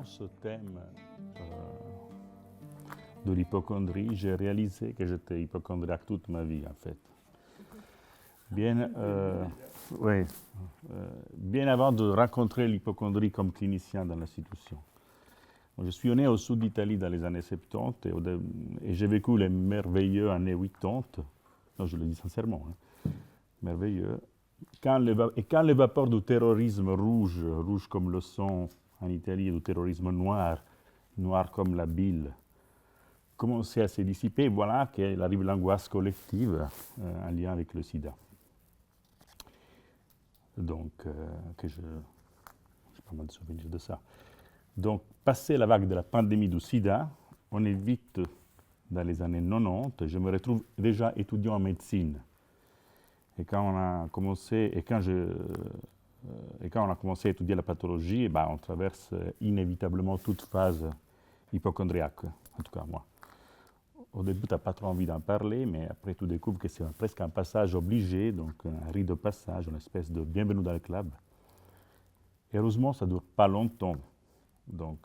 étudiant ce thème de l'hypocondrie, j'ai réalisé que j'étais hypocondriaque toute ma vie, en fait. Bien, oui, bien avant de rencontrer l'hypocondrie comme clinicien dans l'institution. Je suis né au sud d'Italie dans les années 70 et j'ai vécu les merveilleux années 80. Non, je le dis sincèrement, hein, merveilleux. Quand les vapeurs du terrorisme rouge comme le sang en Italie, et du terrorisme noir comme la bile, commençaient à se dissiper, voilà qu'il arrive l'angoisse collective en lien avec le sida. Donc, j'ai pas mal de souvenirs de ça. Donc, passé la vague de la pandémie du sida, on est vite dans les années 90, je me retrouve déjà étudiant en médecine. Et quand on a commencé, quand on a commencé à étudier la pathologie, ben, on traverse inévitablement toute phase hypocondriaque, en tout cas moi. Au début, tu n'as pas trop envie d'en parler, mais après, tu découvres que c'est presque un passage obligé, donc un rite de passage, une espèce de bienvenue dans le club. Et heureusement, ça ne dure pas longtemps. Donc,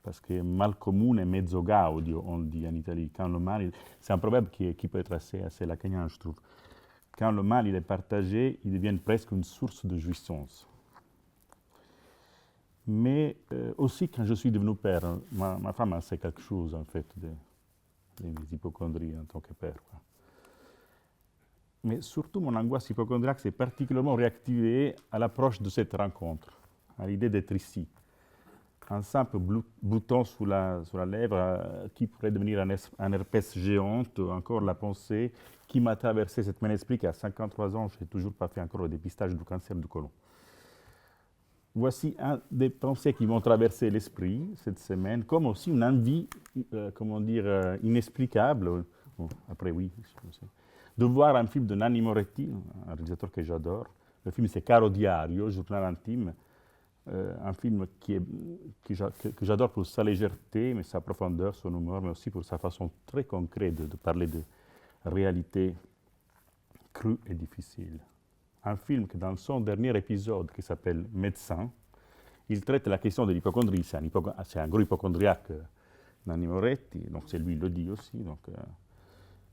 parce que mal comune mezzo gaudio, on dit en Italie. Quand le mal, c'est un proverbe qui peut être assez lacanien, je trouve. Quand le mal il est partagé, il devient presque une source de jouissance. Mais aussi, quand je suis devenu père, ma femme a fait quelque chose, en fait, des hypocondries en tant que père, quoi. Mais surtout, mon angoisse hypocondriaque s'est particulièrement réactivée à l'approche de cette rencontre, à l'idée d'être ici. Un simple bouton sous la lèvre qui pourrait devenir un herpès géante, encore la pensée qui m'a traversé cette mon esprit qu'à 53 ans, je n'ai toujours pas fait encore le dépistage du cancer du côlon. Voici un des pensées qui m'ont traversé l'esprit cette semaine, comme aussi une envie, inexplicable, après oui, de voir un film de Nanni Moretti, un réalisateur que j'adore. Le film c'est Caro Diario, Journal intime, un film que j'adore pour sa légèreté, mais sa profondeur, son humour, mais aussi pour sa façon très concrète de parler de réalité crue et difficile. Un film que dans son dernier épisode, qui s'appelle Médecin, il traite la question de l'hypocondrie. C'est un gros hypocondriaque, Nanni Moretti, donc c'est lui qui le dit aussi, donc,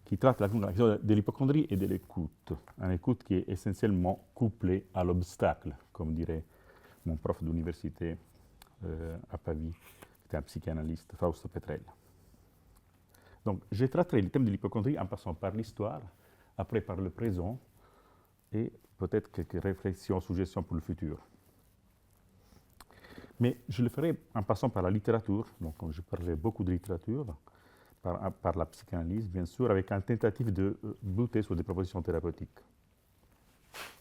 qui traite la question de l'hypocondrie et de l'écoute. Une écoute qui est essentiellement couplée à l'obstacle, comme dirait mon prof d'université à Pavie, qui était un psychanalyste, Fausto Petrella. Donc, j'ai traité le thème de l'hypocondrie en passant par l'histoire, après par le présent, et peut-être quelques réflexions, suggestions pour le futur. Mais je le ferai en passant par la littérature, donc je parlerai beaucoup de littérature, par la psychanalyse, bien sûr, avec une tentative de buter sur des propositions thérapeutiques.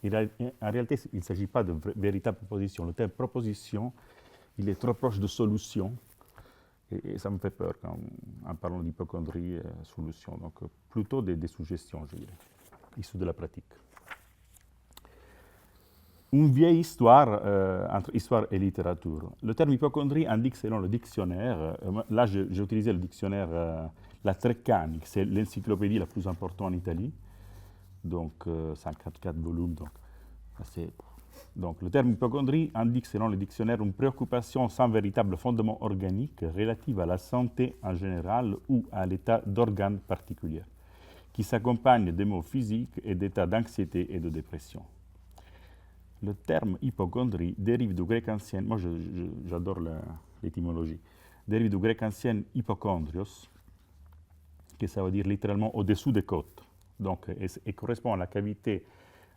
En réalité, il ne s'agit pas de véritable proposition. Le terme proposition, il est trop proche de solution, et ça me fait peur en parlant d'hypocondrie, solution. Donc, plutôt des suggestions, je dirais, issues de la pratique. Une vieille histoire entre histoire et littérature. Le terme hypocondrie indique, selon le dictionnaire, là j'ai utilisé le dictionnaire, la Treccani, c'est l'encyclopédie la plus importante en Italie, donc 54 volumes. Donc le terme hypocondrie indique, selon le dictionnaire, une préoccupation sans véritable fondement organique relative à la santé en général ou à l'état d'organe particulier, qui s'accompagne de maux physiques et d'états d'anxiété et de dépression. Le terme hypocondrie dérive du grec ancien, moi j'adore l'étymologie, dérive du grec ancien hypochondrios, qui ça veut dire littéralement au-dessous des côtes. Donc, et correspond à la cavité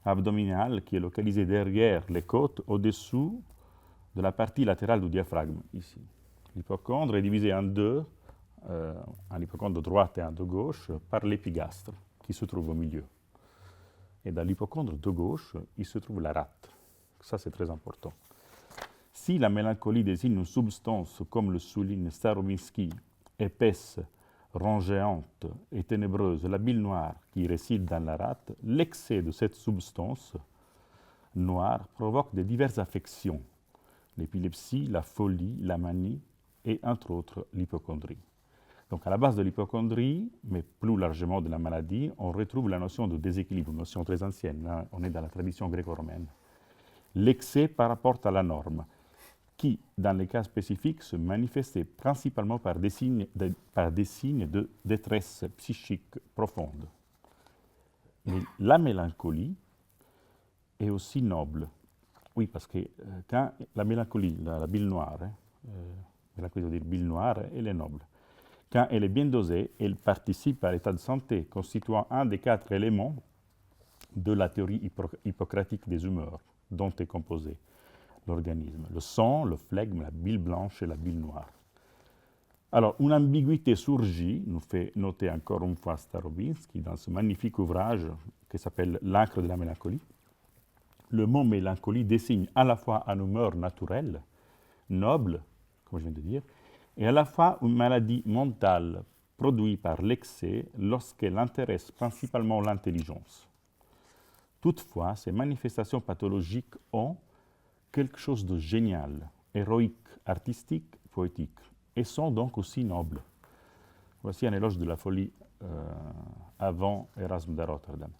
abdominale qui est localisée derrière les côtes, au-dessous de la partie latérale du diaphragme, ici. L'hypocondre est divisé en deux, un hypocondre de droite et un de gauche, par l'épigastre, qui se trouve au milieu. Et dans l'hypocondre de gauche, il se trouve la rate. Ça, c'est très important. Si la mélancolie désigne une substance, comme le souligne Starobinsky, épaisse, rongeante et ténébreuse, la bile noire qui réside dans la rate, l'excès de cette substance noire provoque de diverses affections, l'épilepsie, la folie, la manie et, entre autres, l'hypocondrie. Donc, à la base de l'hypocondrie, mais plus largement de la maladie, on retrouve la notion de déséquilibre, une notion très ancienne. Là, on est dans la tradition gréco-romaine. L'excès par rapport à la norme. qui, dans les cas spécifiques, se manifestait principalement par des signes de détresse psychique profonde. Mais la mélancolie est aussi noble. Oui, parce que quand la mélancolie, la bile noire, mélancolie veut dire bile noire, elle est noble. Quand elle est bien dosée, elle participe à l'état de santé, constituant un des 4 éléments de la théorie hippocratique des humeurs, dont est composé l'organisme. Le sang, le flegme, la bile blanche et la bile noire. Alors, une ambiguïté surgit, nous fait noter encore une fois Starobinsky, dans ce magnifique ouvrage qui s'appelle L'encre de la mélancolie. Le mot mélancolie désigne à la fois une humeur naturelle, noble, comme je viens de dire, et à la fois une maladie mentale produite par l'excès lorsqu'elle intéresse principalement l'intelligence. Toutefois, ces manifestations pathologiques ont quelque chose de génial, héroïque, artistique, poétique, et sont donc aussi nobles. Voici un éloge de la folie avant Erasme de Rotterdam.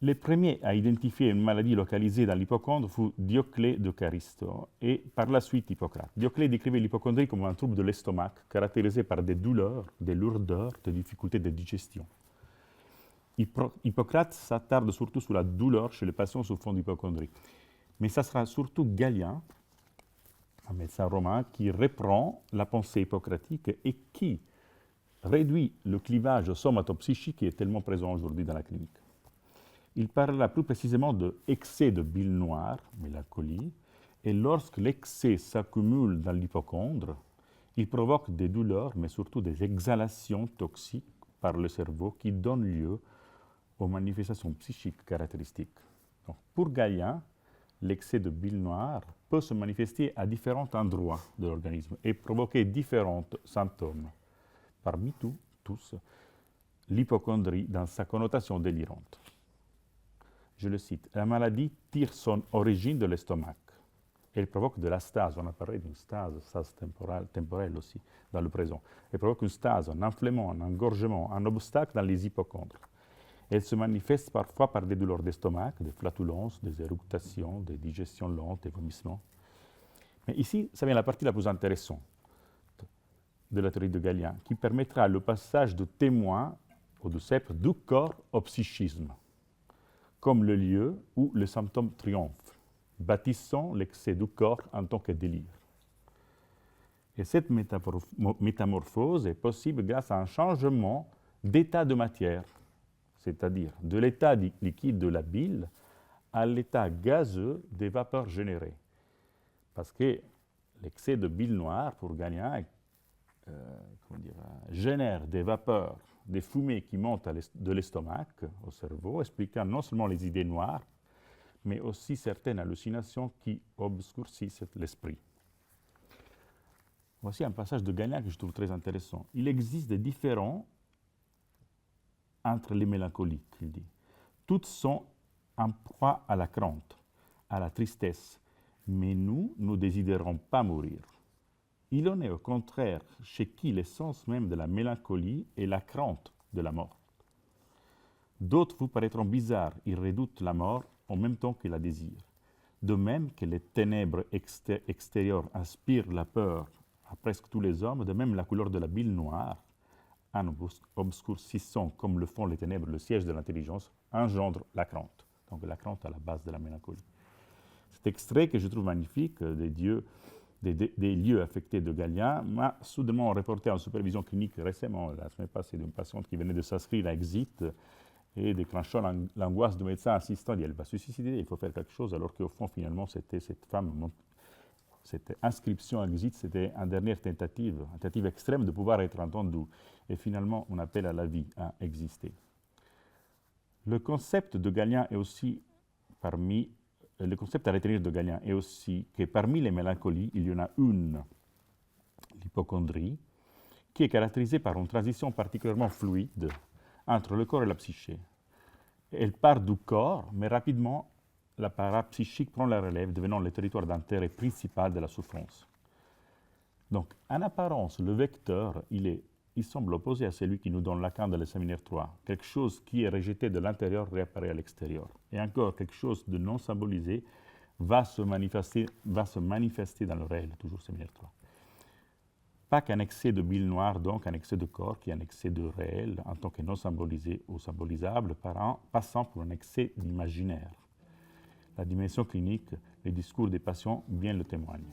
Les premiers à identifier une maladie localisée dans l'hypocondre fut Dioclès de Carysto et par la suite Hippocrate. Dioclès décrivait l'hypocondrie comme un trouble de l'estomac caractérisé par des douleurs, des lourdeurs, des difficultés de digestion. Hippocrate s'attarde surtout sur la douleur chez les patients souffrant d'hypocondrie. Mais ça sera surtout Galien, un médecin romain, qui reprend la pensée hippocratique et qui réduit le clivage somatopsychique qui est tellement présent aujourd'hui dans la clinique. Il parlera plus précisément de excès de bile noire, mélancolie, et lorsque l'excès s'accumule dans l'hypocondre, il provoque des douleurs, mais surtout des exhalations toxiques par le cerveau qui donnent lieu aux manifestations psychiques caractéristiques. Donc, pour Galien, l'excès de bile noire peut se manifester à différents endroits de l'organisme et provoquer différents symptômes. Parmi tous, l'hypocondrie dans sa connotation délirante. Je le cite, la maladie tire son origine de l'estomac. Elle provoque de la stase, on a parlé d'une stase temporelle aussi, dans le présent. Elle provoque une stase, un enflement, un engorgement, un obstacle dans les hypocondres. Elle se manifeste parfois par des douleurs d'estomac, des flatulences, des éructations, des digestions lentes, des vomissements. Mais ici, ça vient la partie la plus intéressante de la théorie de Galien, qui permettra le passage de témoin ou de sceptre du corps au psychisme, comme le lieu où le symptôme triomphe, bâtissant l'excès du corps en tant que délire. Et cette métamorphose est possible grâce à un changement d'état de matière, c'est-à-dire de l'état liquide de la bile à l'état gazeux des vapeurs générées. Parce que l'excès de bile noire, pour Galien, génère des vapeurs, des fumées qui montent de l'estomac au cerveau, expliquant non seulement les idées noires, mais aussi certaines hallucinations qui obscurcissent l'esprit. Voici un passage de Galien que je trouve très intéressant. Il existe des différends entre les mélancolies, il dit. Toutes sont en proie à la crainte, à la tristesse, mais nous ne désirons pas mourir. Il en est au contraire chez qui l'essence même de la mélancolie est la crainte de la mort. D'autres vous paraîtront bizarres, ils redoutent la mort en même temps qu'ils la désirent. De même que les ténèbres extérieures inspirent la peur à presque tous les hommes, de même la couleur de la bile noire, en obscurcissant comme le font les ténèbres le siège de l'intelligence, engendre la crainte. Donc la crainte à la base de la mélancolie. Cet extrait que je trouve magnifique des lieux affectés de Galien m'a soudainement reporté en supervision clinique récemment, la semaine passée, d'une patiente qui venait de s'inscrire à Exit et déclenchant l'angoisse du médecin assistant. Elle va se suicider, il faut faire quelque chose, alors qu'au fond, finalement, c'était cette femme, cette inscription à Exit, c'était une dernière tentative extrême de pouvoir être entendue. Et finalement, on appelle à la vie, à exister. Le concept de Galien est aussi le concept à retenir de Galien est aussi que parmi les mélancolies, il y en a une, l'hypocondrie, qui est caractérisée par une transition particulièrement fluide entre le corps et la psyché. Elle part du corps, mais rapidement, l'appareil psychique prend la relève, devenant le territoire d'intérêt principal de la souffrance. Donc, en apparence, le vecteur, il semble opposé à celui qui nous donne Lacan dans le séminaire 3. Quelque chose qui est rejeté de l'intérieur réapparaît à l'extérieur. Et encore, quelque chose de non symbolisé va se manifester dans le réel, toujours séminaire 3. Pas qu'un excès de bile noire, donc un excès de corps, qui est un excès de réel en tant que non symbolisé ou symbolisable, passant pour un excès d'imaginaire. La dimension clinique, les discours des patients bien le témoignent.